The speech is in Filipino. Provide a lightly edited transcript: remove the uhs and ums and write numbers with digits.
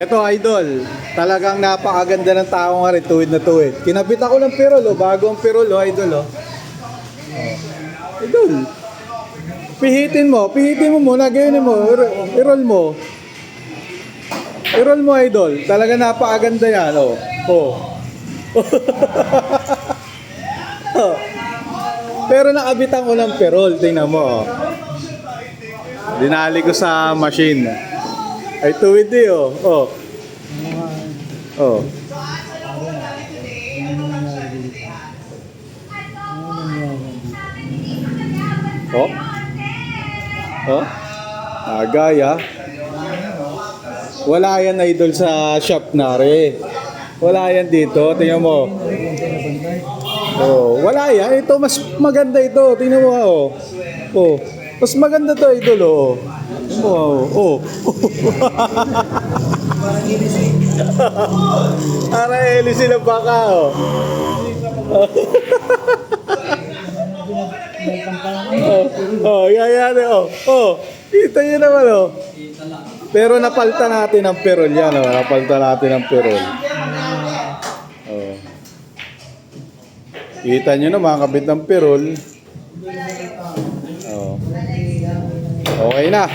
Ito idol, talagang napakaganda ng tao nga rin, tuwid na tuwid. Kinabit ako ng pirol, oh, bago ang pirol, oh, idol, oh. Idol, pihitin mo muna, ganyan mo, i-roll mo. I-roll mo, idol, talagang napakaganda yan, oh. Oh. Oh. Pero nakabitan ko ng pirol, tingnan mo, oh. Dinali ko sa machine. Ay tuwid eh, oh. Oh. Oh. Oh. Oh. Agaya. Wala yan idol sa shop nare. Wala yan dito, tingnan mo. Oh, wala yan. Ito mas maganda ito. Tingnan mo, oh. Oh. Mas maganda to idol, oh. Wow. Oh. Para heli sila baka, oh. Oh, yan, oh. Oh, kita nyo naman, oh. Pero napalta natin ang perol yan, oh. Napalta natin ang perol. Oh. Kita nyo naman, kabit ng perol. Oh. Okay na.